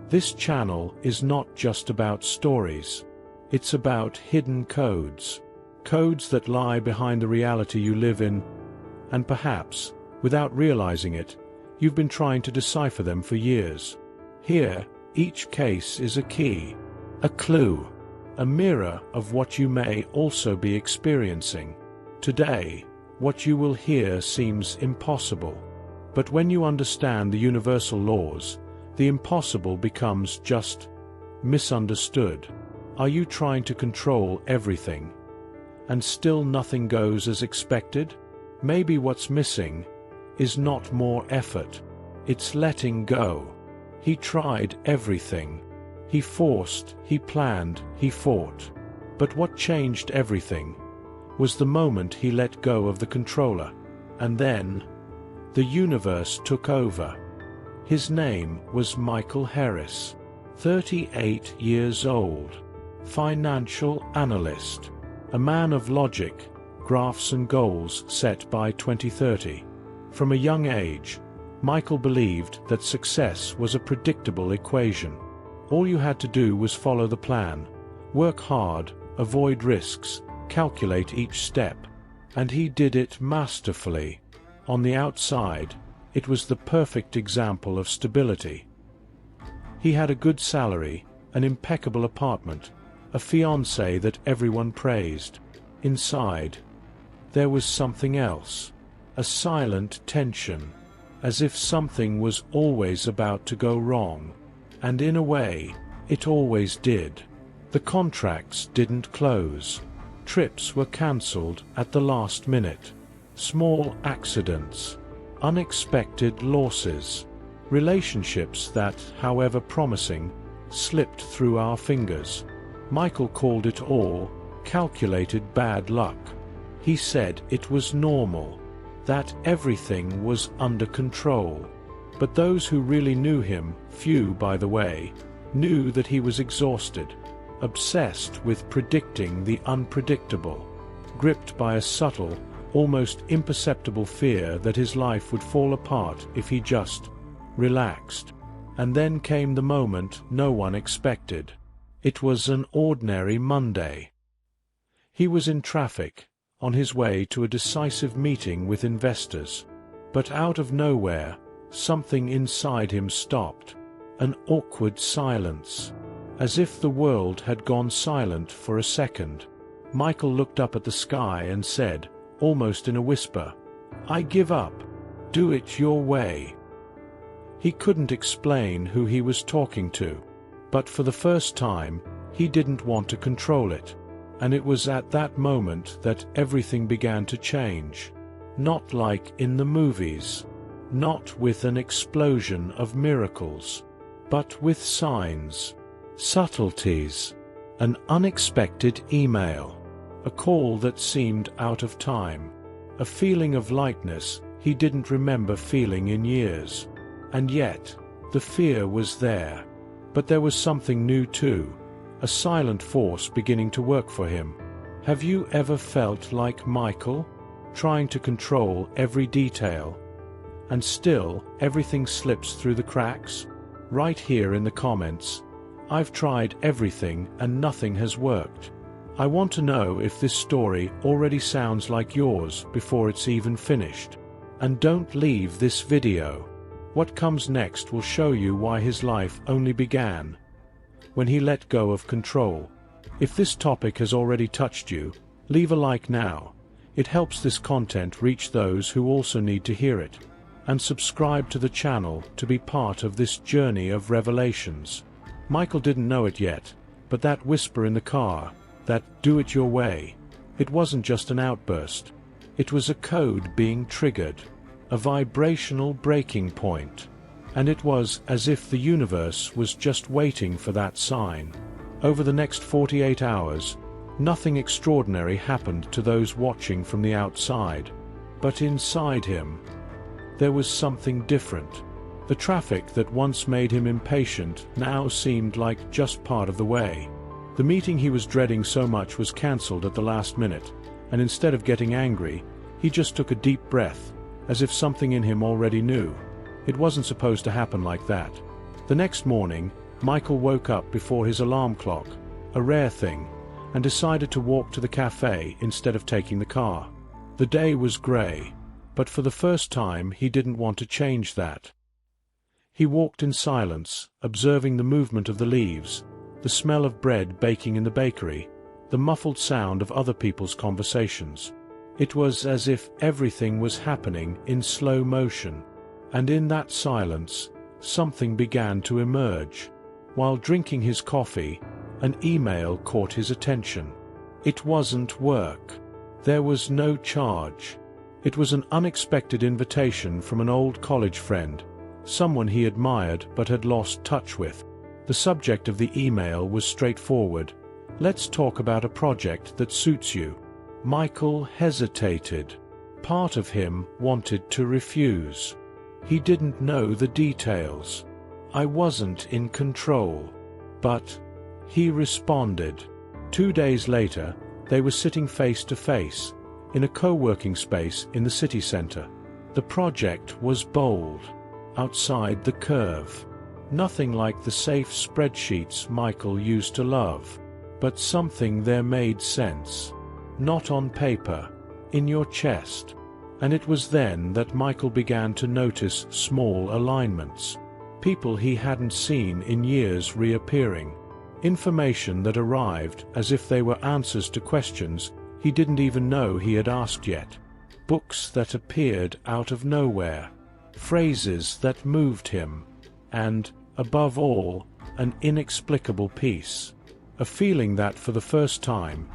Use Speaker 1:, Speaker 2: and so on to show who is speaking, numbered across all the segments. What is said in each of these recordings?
Speaker 1: This channel is not just about stories. It's about hidden codes. Codes that lie behind the reality you live in, and perhaps, without realizing it, you've been trying to decipher them for years. Here, each case is a key, a clue, a mirror of what you may also be experiencing. Today, what you will hear seems impossible. But when you understand the universal laws, the impossible becomes just misunderstood. Are you trying to control everything, and still nothing goes as expected? Maybe what's missing is not more effort, it's letting go. He tried everything. He forced, he planned, he fought. But what changed everything was the moment he let go of the controller. And then, the universe took over. His name was Michael Harris, 38 years old, financial analyst, a man of logic, graphs and goals set by 2030. From a young age, Michael believed that success was a predictable equation. All you had to do was follow the plan, work hard, avoid risks, calculate each step. And he did it masterfully. On the outside, it was the perfect example of stability. He had a good salary, an impeccable apartment, a fiancée that everyone praised. Inside, there was something else, a silent tension, as if something was always about to go wrong. And in a way, it always did. The contracts didn't close. Trips were cancelled at the last minute. Small accidents, unexpected losses, relationships that, however promising, slipped through our fingers. Michael called it all calculated bad luck. He said it was normal, that everything was under control. But those who really knew him, few by the way, knew that he was exhausted, obsessed with predicting the unpredictable, gripped by a subtle, almost imperceptible fear that his life would fall apart if he just relaxed. And then came the moment no one expected. It was an ordinary Monday. He was in traffic, on his way to a decisive meeting with investors. But out of nowhere, something inside him stopped. An awkward silence. As if the world had gone silent for a second. Michael looked up at the sky and said, almost in a whisper, "I give up. Do it your way." He couldn't explain who he was talking to. But for the first time, he didn't want to control it. And it was at that moment that everything began to change. Not like in the movies. Not with an explosion of miracles. But with signs. Subtleties. An unexpected email. A call that seemed out of time. A feeling of lightness he didn't remember feeling in years. And yet, the fear was there. But there was something new too. A silent force beginning to work for him. Have you ever felt like Michael? Trying to control every detail. And still, everything slips through the cracks? Right here in the comments. I've tried everything and nothing has worked. I want to know if this story already sounds like yours before it's even finished. And don't leave this video. What comes next will show you why his life only began when he let go of control. If this topic has already touched you, leave a like now. It helps this content reach those who also need to hear it. And subscribe to the channel to be part of this journey of revelations. Michael didn't know it yet, but that whisper in the car, that "do it your way," it wasn't just an outburst. It was a code being triggered, a vibrational breaking point. And it was as if the universe was just waiting for that sign. Over the next 48 hours, nothing extraordinary happened to those watching from the outside. But inside him, there was something different. The traffic that once made him impatient now seemed like just part of the way. The meeting he was dreading so much was cancelled at the last minute, and instead of getting angry, he just took a deep breath, as if something in him already knew. It wasn't supposed to happen like that. The next morning, Michael woke up before his alarm clock, a rare thing, and decided to walk to the cafe instead of taking the car. The day was grey, but for the first time he didn't want to change that. He walked in silence, observing the movement of the leaves, the smell of bread baking in the bakery, the muffled sound of other people's conversations. It was as if everything was happening in slow motion, and in that silence, something began to emerge. While drinking his coffee, an email caught his attention. It wasn't work. There was no charge. It was an unexpected invitation from an old college friend, someone he admired but had lost touch with. The subject of the email was straightforward. "Let's talk about a project that suits you." Michael hesitated. Part of him wanted to refuse. He didn't know the details. "I wasn't in control." But he responded. 2 days later, they were sitting face to face, in a co-working space in the city center. The project was bold, outside the curve. Nothing like the safe spreadsheets Michael used to love. But something there made sense. Not on paper, in your chest. And it was then that Michael began to notice small alignments. People he hadn't seen in years reappearing. Information that arrived as if they were answers to questions he didn't even know he had asked yet. Books that appeared out of nowhere. Phrases that moved him. And, above all, an inexplicable peace. A feeling that, for the first time,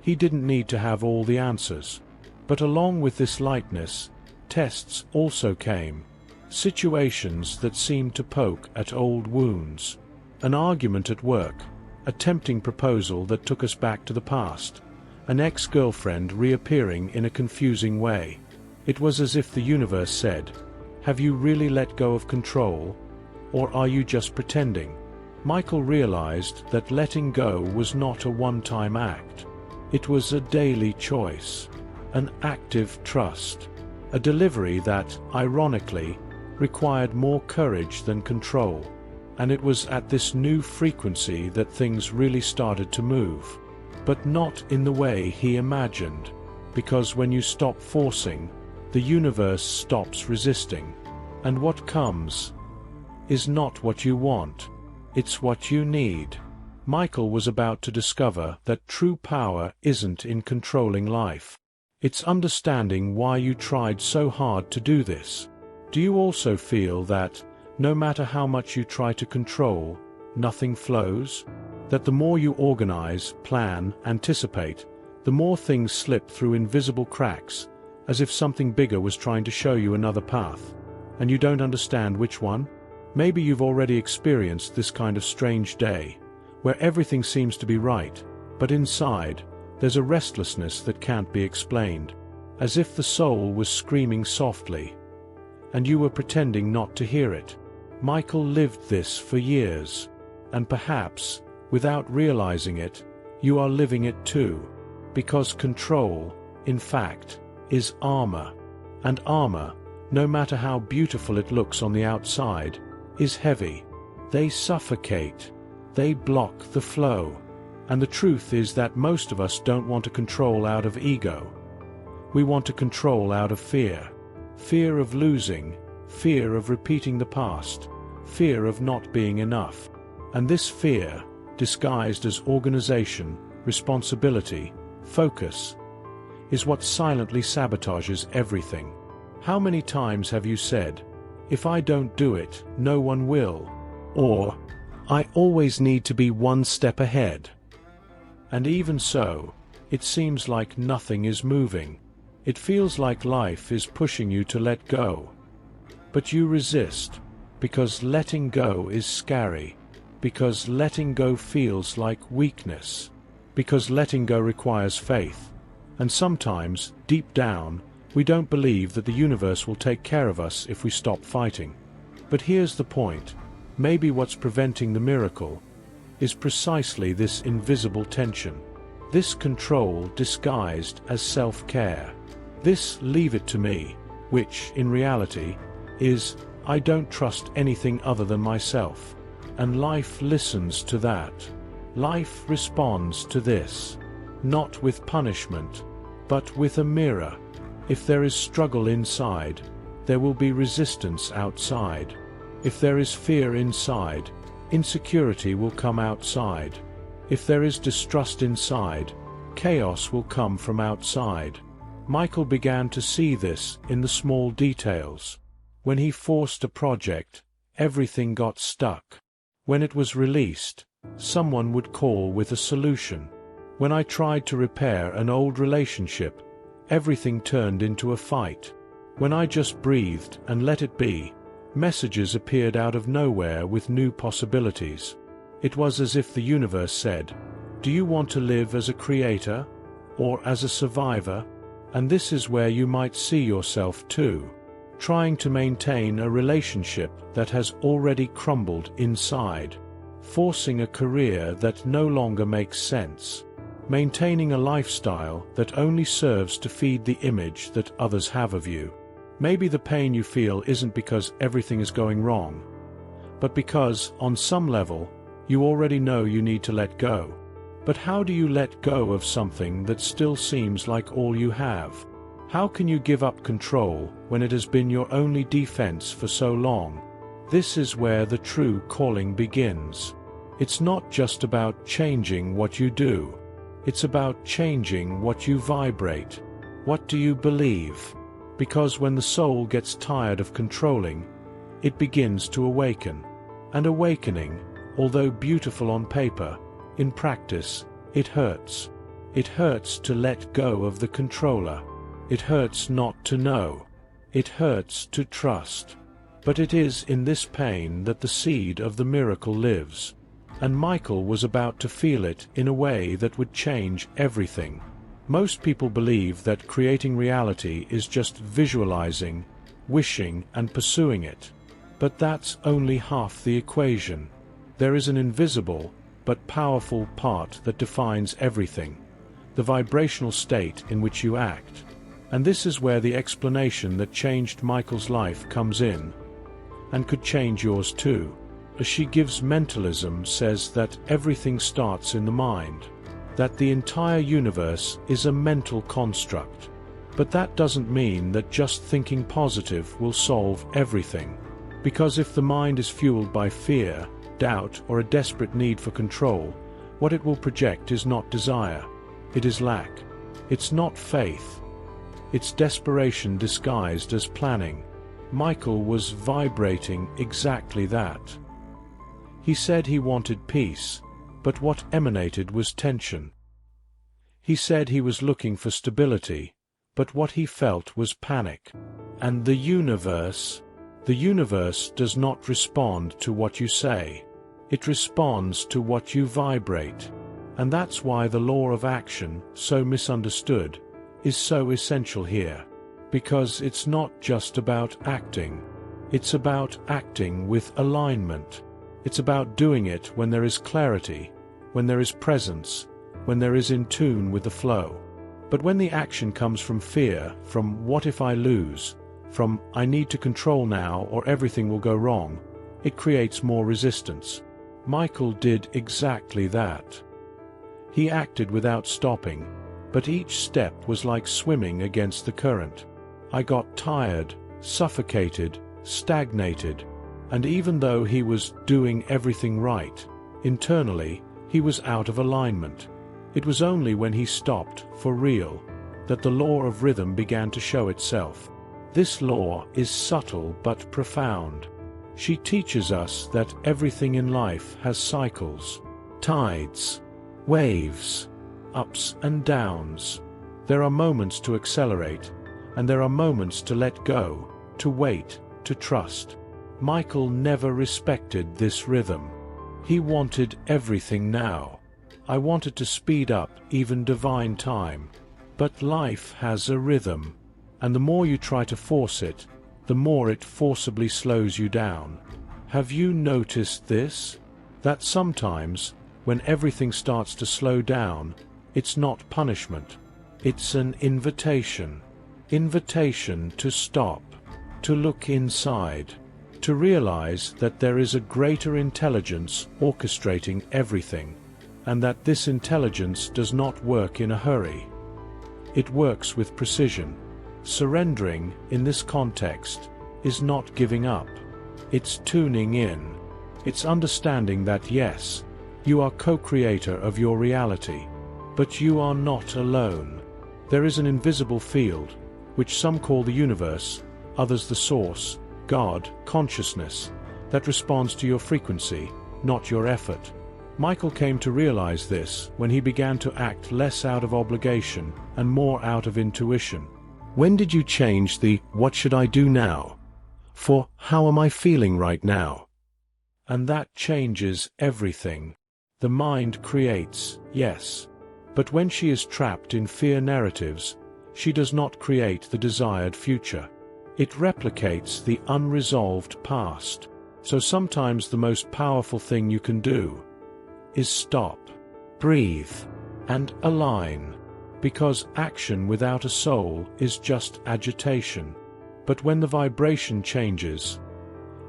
Speaker 1: he didn't need to have all the answers. But along with this lightness, tests also came. Situations that seemed to poke at old wounds. An argument at work, a tempting proposal that took us back to the past, an ex-girlfriend reappearing in a confusing way. It was as if the universe said, "Have you really let go of control, or are you just pretending?" Michael realized that letting go was not a one-time act. It was a daily choice, an active trust, a delivery that, ironically, required more courage than control. And it was at this new frequency that things really started to move. But not in the way he imagined, because when you stop forcing, the universe stops resisting. And what comes is not what you want. It's what you need. Michael was about to discover that true power isn't in controlling life. It's understanding why you tried so hard to do this. Do you also feel that, no matter how much you try to control, nothing flows? That the more you organize, plan, anticipate, the more things slip through invisible cracks, as if something bigger was trying to show you another path, and you don't understand which one? Maybe you've already experienced this kind of strange day, where everything seems to be right, but inside, there's a restlessness that can't be explained, as if the soul was screaming softly, and you were pretending not to hear it. Michael lived this for years, and perhaps, without realizing it, you are living it too, because control, in fact, is armor, and armor, no matter how beautiful it looks on the outside, is heavy. They suffocate. They block the flow. And the truth is that most of us don't want to control out of ego. We want to control out of fear. Fear of losing, fear of repeating the past, fear of not being enough. And this fear, disguised as organization, responsibility, focus, is what silently sabotages everything. How many times have you said, "If I don't do it, no one will," or "I always need to be one step ahead"? And even so, it seems like nothing is moving. It feels like life is pushing you to let go. But you resist, because letting go is scary, because letting go feels like weakness, because letting go requires faith. And sometimes, deep down, we don't believe that the universe will take care of us if we stop fighting. But here's the point. Maybe what's preventing the miracle is precisely this invisible tension. This control disguised as self-care. This "leave it to me," which, in reality, is "I don't trust anything other than myself." And life listens to that. Life responds to this. Not with punishment, but with a mirror. If there is struggle inside, there will be resistance outside. If there is fear inside, insecurity will come outside. If there is distrust inside, chaos will come from outside. Michael began to see this in the small details. When he forced a project, everything got stuck. When it was released, someone would call with a solution. When I tried to repair an old relationship, everything turned into a fight. When I just breathed and let it be, messages appeared out of nowhere with new possibilities. It was as if the universe said, "Do you want to live as a creator, or as a survivor?" And this is where you might see yourself too, trying to maintain a relationship that has already crumbled inside, forcing a career that no longer makes sense, maintaining a lifestyle that only serves to feed the image that others have of you. Maybe the pain you feel isn't because everything is going wrong, but because, on some level, you already know you need to let go. But how do you let go of something that still seems like all you have? How can you give up control when it has been your only defense for so long? This is where the true calling begins. It's not just about changing what you do. It's about changing what you vibrate. What do you believe? Because when the soul gets tired of controlling, it begins to awaken. And awakening, although beautiful on paper, in practice, it hurts. It hurts to let go of the controller. It hurts not to know. It hurts to trust. But it is in this pain that the seed of the miracle lives. And Michael was about to feel it in a way that would change everything. Most people believe that creating reality is just visualizing, wishing, and pursuing it. But that's only half the equation. There is an invisible, but powerful part that defines everything: the vibrational state in which you act. And this is where the explanation that changed Michael's life comes in, and could change yours too. As she gives, mentalism says that everything starts in the mind, that the entire universe is a mental construct. But that doesn't mean that just thinking positive will solve everything. Because if the mind is fueled by fear, doubt, or a desperate need for control, what it will project is not desire. It is lack. It's not faith. It's desperation disguised as planning. Michael was vibrating exactly that. He said he wanted peace, but what emanated was tension. He said he was looking for stability, but what he felt was panic. And the universe does not respond to what you say. It responds to what you vibrate. And that's why the law of action, so misunderstood, is so essential here. Because it's not just about acting. It's about acting with alignment. It's about doing it when there is clarity, when there is presence, when there is in tune with the flow. But when the action comes from fear, from what if I lose, from I need to control now or everything will go wrong, it creates more resistance. Michael did exactly that. He acted without stopping, but each step was like swimming against the current. I got tired, suffocated, stagnated, and even though he was doing everything right, internally, he was out of alignment. It was only when he stopped, for real, that the law of rhythm began to show itself. This law is subtle but profound. She teaches us that everything in life has cycles, tides, waves, ups and downs. There are moments to accelerate, and there are moments to let go, to wait, to trust. Michael never respected this rhythm. He wanted everything now. I wanted to speed up even divine time. But life has a rhythm, and the more you try to force it, the more it forcibly slows you down. Have you noticed this? That sometimes, when everything starts to slow down, it's not punishment. It's an invitation. Invitation to stop, to look inside, to realize that there is a greater intelligence orchestrating everything, and that this intelligence does not work in a hurry. It works with precision. Surrendering, in this context, is not giving up. It's tuning in. It's understanding that yes, you are co-creator of your reality, but you are not alone. There is an invisible field, which some call the universe, others the source, God, consciousness, that responds to your frequency, not your effort. Michael came to realize this when he began to act less out of obligation and more out of intuition. When did you change the "what should I do now" for "how am I feeling right now"? And that changes everything. The mind creates, yes, but when she is trapped in fear narratives, she does not create the desired future. It replicates the unresolved past. So sometimes the most powerful thing you can do is stop, breathe, and align. Because action without a soul is just agitation. But when the vibration changes,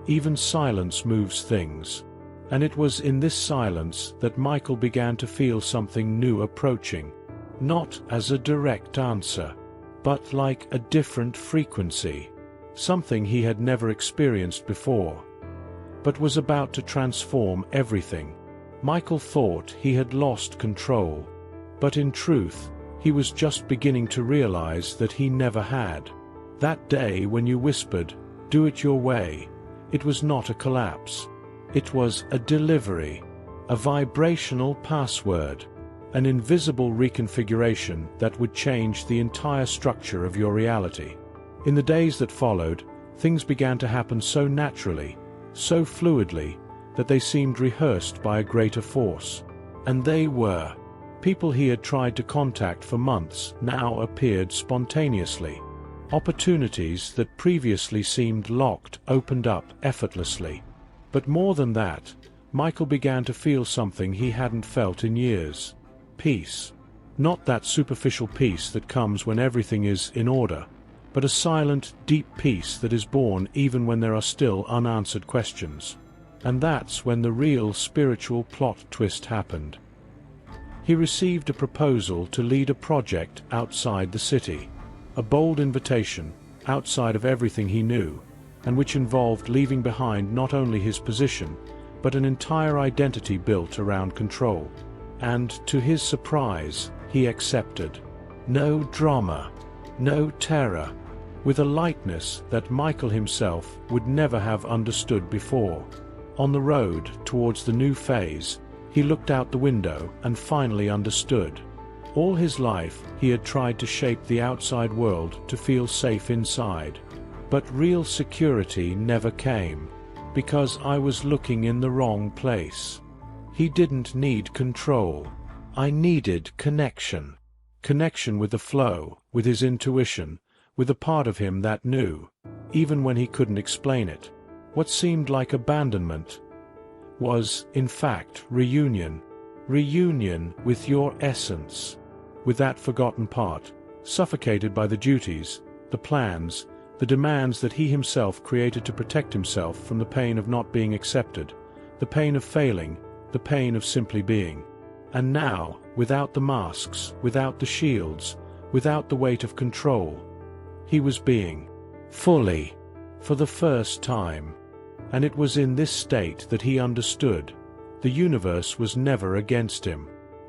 Speaker 1: even silence moves things. And it was in this silence that Michael began to feel something new approaching. Not as a direct answer, but like a different frequency. Something he had never experienced before, but was about to transform everything. Michael thought he had lost control, but in truth, he was just beginning to realize that he never had. That day when you whispered, "Do it your way," it was not a collapse. It was a delivery, a vibrational password, an invisible reconfiguration that would change the entire structure of your reality. In the days that followed, things began to happen so naturally, so fluidly, that they seemed rehearsed by a greater force. And they were. People he had tried to contact for months now appeared spontaneously. Opportunities that previously seemed locked opened up effortlessly. But more than that, Michael began to feel something he hadn't felt in years. Peace. Not that superficial peace that comes when everything is in order, but a silent, deep peace that is born even when there are still unanswered questions. And that's when the real spiritual plot twist happened. He received a proposal to lead a project outside the city, a bold invitation, outside of everything he knew, and which involved leaving behind not only his position, but an entire identity built around control. And, to his surprise, he accepted. No drama, no terror, with a lightness that Michael himself would never have understood before. On the road towards the new phase, he looked out the window and finally understood. All his life, he had tried to shape the outside world to feel safe inside. But real security never came, because I was looking in the wrong place. He didn't need control. I needed connection. Connection with the flow, with his intuition, with a part of him that knew, even when he couldn't explain it. What seemed like abandonment was, in fact, reunion. Reunion with your essence. With that forgotten part, suffocated by the duties, the plans, the demands that he himself created to protect himself from the pain of not being accepted, the pain of failing, the pain of simply being. And now, without the masks, without the shields, without the weight of control, he was being fully, for the first time. And it was in this state that he understood. The universe was never against him.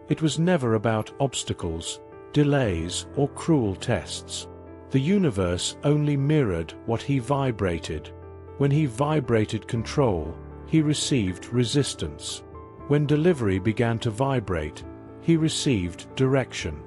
Speaker 1: It was never about obstacles, delays, or cruel tests. The universe only mirrored what he vibrated. When he vibrated control, he received resistance. When delivery began to vibrate, he received direction.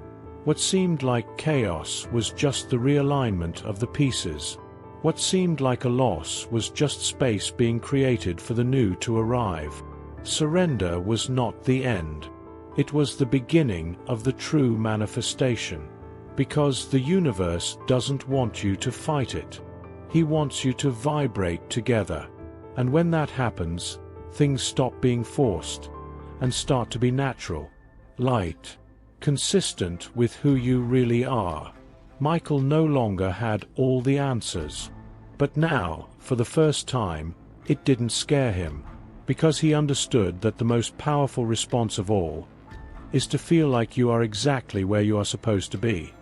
Speaker 1: What seemed like chaos was just the realignment of the pieces. What seemed like a loss was just space being created for the new to arrive. Surrender was not the end. It was the beginning of the true manifestation. Because the universe doesn't want you to fight it. He wants you to vibrate together. And when that happens, things stop being forced and start to be natural, light, consistent with who you really are. Michael no longer had all the answers. But now, for the first time, it didn't scare him, because he understood that the most powerful response of all is to feel like you are exactly where you are supposed to be,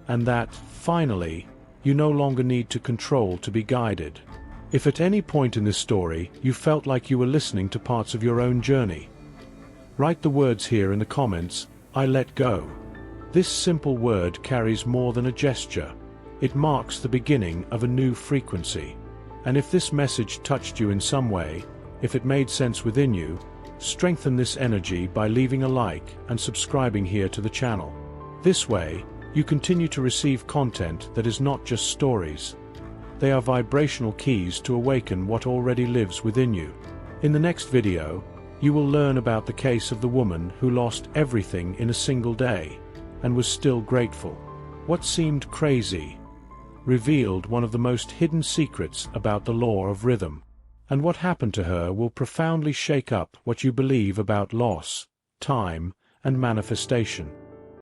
Speaker 1: and that, finally, you no longer need to control to be guided. If at any point in this story you felt like you were listening to parts of your own journey, write the words here in the comments, "I let go." This simple word carries more than a gesture. It marks the beginning of a new frequency. And if this message touched you in some way, if it made sense within you, strengthen this energy by leaving a like and subscribing here to the channel. This way, you continue to receive content that is not just stories. They are vibrational keys to awaken what already lives within you. In the next video, you will learn about the case of the woman who lost everything in a single day and was still grateful. What seemed crazy revealed one of the most hidden secrets about the law of rhythm. And what happened to her will profoundly shake up what you believe about loss, time, and manifestation.